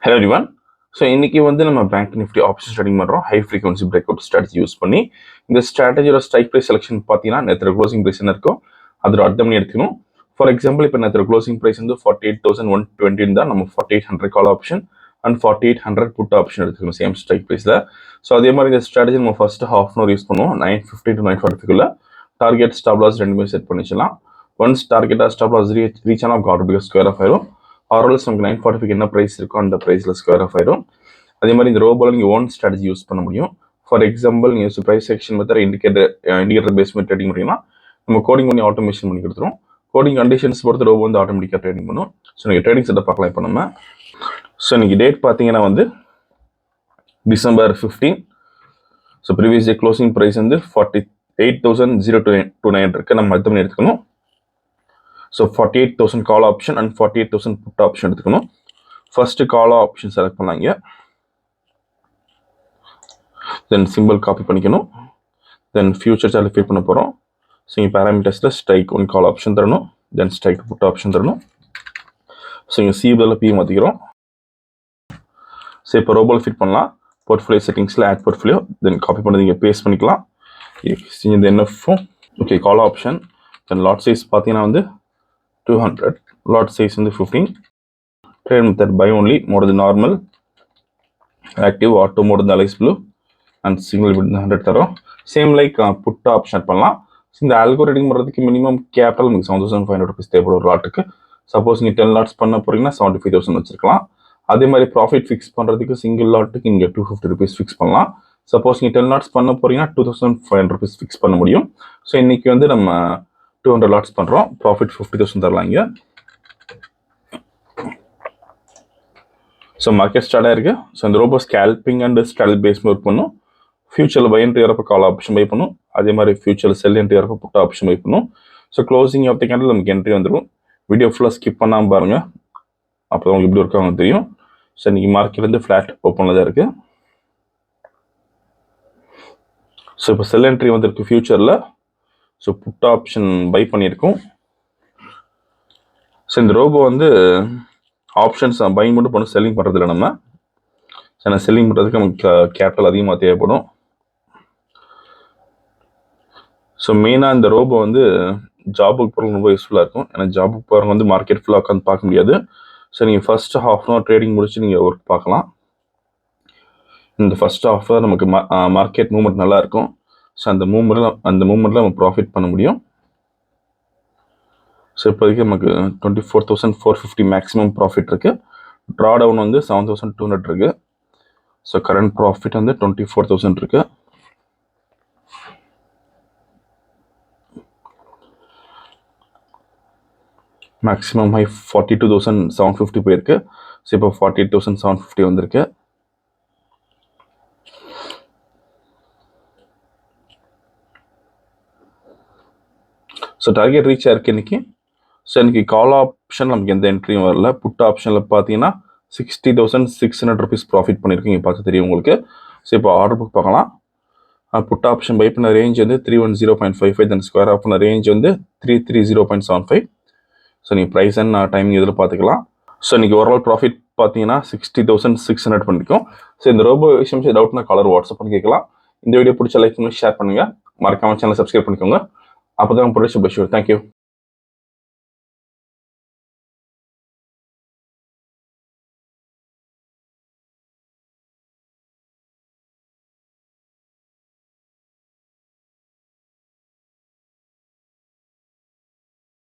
Hello everyone. So இன்னைக்கு வந்து நம்ம பேங்க் நிஃப்டி ஆப்ஷன் ட்ரேடிங் பண்றோம். High frequency break out strategy use பண்ணி இந்த ஸ்ட்ராட்டஜியோட ஸ்ட்ரைக் பிரைஸ் செலக்ஷன் பார்த்தீங்கன்னா நேற்று க்ளோசிங் பிரைஸ் என்ன இருக்கோ அதோட அர்த்தம் பண்ணி எடுத்துக்கணும். ஃபார் எக்ஸாம்பிள் இப்போ நேற்று க்ளோசிங் பிரைஸ் வந்து 48,120 தான் நம்ம 4800 call option and 4800 put option எடுத்துக்கணும் சேம் ஸ்ட்ரைக் பிரைஸ்ல. ஸோ அதே மாதிரி இந்த ஸ்ட்ராட்டஜி நம்ம first half an hour use பண்ணுவோம். 9:50 to 9:40 டார்கெட் ஸ்டாப் லாஸ் ரெண்டுமே செட் பண்ணிச்சலாம். ஒன்ஸ் டார்கெட்டாக ஸ்டாப் லாஸ் ரீச் ஆனால் ஆட்டோமேட்டிக்காக ஸ்கொயர் ஆஃப் ஆயிரும். ஆர்எல்ஸ் நமக்கு 9:45 என்ன ப்ரைஸ் இருக்கோ அந்த ப்ரைஸில் ஸ்கொயர் ஆஃப் ஆயிடும். அதே மாதிரி இந்த ரோபோவில் நீங்கள் ஓன் ஸ்ட்ராட்டஜி யூஸ் பண்ண முடியும். ஃபார் எக்ஸாம்பிள் நீங்கள் price section method indicator basement trading பண்ணிங்கன்னா நம்ம கோடிங் பண்ணி ஆட்டோமேஷன் பண்ணி கொடுத்துரும். கோடிங் கண்டிஷன்ஸ் பொறுத்து ரோபோ வந்து ஆட்டோமேட்டிக்காக ட்ரேடிங் பண்ணும். ஸோ நீங்கள் ட்ரேடிங் செட்டப் பார்க்கலாம் இப்போ நம்ம. ஸோ இன்னைக்கு டேட் பார்த்தீங்கன்னா வந்து December 15. So previous day closing price வந்து 48,029 இருக்கு. நம்ம அர்த்தம் பண்ணி எடுத்துக்கணும். So 48,000 call option and 48,000 put option எடுத்துக்கணும். ஃபர்ஸ்ட் கால் ஆப்ஷன் செலக்ட் பண்ணாங்க. தென் சிம்பிள் காப்பி பண்ணிக்கணும். தென் ஃபியூச்சர் சார்ட் ஃபீட் பண்ண போகிறோம். ஸோ இங்கே பேராமீட்டர்ஸில் ஸ்ட்ரைக் ஒன் கால் ஆப்ஷன் தரணும். தென் ஸ்ட்ரைக் புட் ஆப்ஷன் தரணும். ஸோ இங்கே சிபிஎல் பி மாற்றிக்கிறோம். ஸோ இப்போ ரோபோல் ஃபிட் பண்ணலாம். போர்ட்ஃபோலியோ செட்டிங்ஸில் ஆட் போர்ட்ஃபோலியோ தென் காப்பி பண்ணி இங்கே பேஸ்ட் பண்ணிக்கலாம். இந்த என்எஃப்பும் okay call option then lot size பார்த்தீங்கன்னா வந்து 200, lot size வந்து 15. Trade method buy only, more than normal, active auto more than alice blue and single bid 100 தரோம். Same like put option பண்ணலாம். இந்த algotrading பண்ணுறதுக்கு மினிமம் கேபிட்டல் உங்களுக்கு 7,500 rupees தேவைப்படும் ஒரு லாட்டுக்கு. சப்போஸ் நீங்கள் 10 லாட்ஸ் பண்ண போறீங்கன்னா 75,000 வச்சிருக்கலாம். அதே மாதிரி ப்ராஃபிட் ஃபிக்ஸ் பண்ணுறதுக்கு சிங்கிள் லாட்டுக்கு இங்கே 250 rupees ஃபிக்ஸ் பண்ணலாம். சப்போஸ் நீங்கள் 10 லாட்ஸ் பண்ண போறீங்கன்னா 2,500 rupees ஃபிக்ஸ் பண்ண முடியும். ஸோ இன்னைக்கு வந்து நம்ம 200 லாட்ஸ் பண்ணுறோம். ப்ராஃபிட் 50,000 தரலாம் இங்கே. ஸோ மார்க்கெட் ஸ்டார்ட் ஆயிருக்கு. ஸோ இந்த robo scalping and stall base work பண்ணும். ஃபியூச்சரில் பை என்ட்ரி வரப்போ கால் ஆப்ஷன் பை பண்ணும். அதே மாதிரி ஃபியூச்சரில் செல் என்ட்ரி வரப்போ புட் ஆப்ஷன் பை பண்ணும். So closing of the candle நமக்கு என்ட்ரி வந்துடும். வீடியோ ஃபுல்லாக ஸ்கிப் பண்ணாமல் பாருங்கள். அப்போ தான் உங்களுக்கு எப்படி ஒர்க் ஆகும் தெரியும். ஸோ இன்னைக்கு மார்க்கெட் வந்து ஃப்ளாட் ஓப்பனில் தான் இருக்குது. ஸோ இப்போ செல் என்ட்ரி வந்துருக்கு ஃபியூச்சரில். ஸோ புட் ஆப்ஷன் பை பண்ணியிருக்கோம். ஸோ இந்த ரோபோ வந்து ஆப்ஷன்ஸ் பை மட்டும் பண்ண செல்லிங் பண்ணுறதில்ல நம்ம. ஏன்னா செல்லிங் பண்ணுறதுக்கு நமக்கு கேபிட்டல் அதிகமாக தேவைப்படும். ஸோ மெயினாக இந்த ரோபோ வந்து ஜாபுக்கு போகிறவங்க ரொம்ப யூஸ்ஃபுல்லாக இருக்கும். ஏன்னா ஜாபுக்கு போகிறவங்க வந்து மார்க்கெட் ஃபுல்லாக உட்காந்து பார்க்க முடியாது. ஸோ நீங்கள் first half an our trading முடிச்சு நீங்கள் ஒர்க் பார்க்கலாம். இந்த ஃபர்ஸ்ட் ஹாஃப் அவர் நமக்கு மார்க்கெட் மூவ்மெண்ட் நல்லா இருக்கும். ஸோ அந்த மூவ்மெண்ட்டில் நம்ம ப்ராஃபிட் பண்ண முடியும். ஸோ இப்போதைக்கு நமக்கு 24,450 மேக்ஸிமம் ப்ராஃபிட் இருக்குது. ட்ரா டவுன் வந்து 7,200 இருக்குது. ஸோ கரண்ட் ப்ராஃபிட் வந்து 24,000 இருக்குது. மேக்ஸிமம் ஹை 42,750 போயிருக்கு. ஸோ இப்போ 48,750 வந்திருக்கு. ஸோ டார்கெட் ரீச் ஆயிருக்கு இன்னைக்கு. ஸோ இன்னைக்கு கால் ஆப்ஷன் நமக்கு எந்த என்ட்ரியும் வரல. புட் ஆப்ஷனில் பார்த்தீங்கன்னா 60,600 rupees ப்ராஃபிட் பண்ணியிருக்கீங்க பார்க்க தெரியும் உங்களுக்கு. ஸோ இப்போ ஆர்டர் புக் பார்க்கலாம். புட் ஆப்ஷன் பை பண்ண ரேஞ்ச் வந்து 310.55 தென் ஸ்கொயர் ஆஃப் பண்ண ரேஞ்ச் வந்து 330.75. ஸோ நீங்கள் ப்ரைஸ் அண்ட் டைமிங் இதில் பார்த்துக்கலாம். ஸோ இன்னைக்கு ஓவரால் ப்ராஃபிட் பார்த்தீங்கன்னா 60,600 பண்ணியிருக்கோம். ஸோ இந்த ரோபோ விஷயம் டவுட்னா காலர் வாட்ஸ்அப் பண்ணி கேட்கலாம். இந்த வீடியோ பிடிச்ச லைக் பண்ணி ஷேர் பண்ணுங்கள். மறக்காம சேனல் சப்ஸ்கிரைப் பண்ணிக்கோங்க. அப்போ தான் ப்ரொடியூஸ் பஷூர். தேங்க்யூ.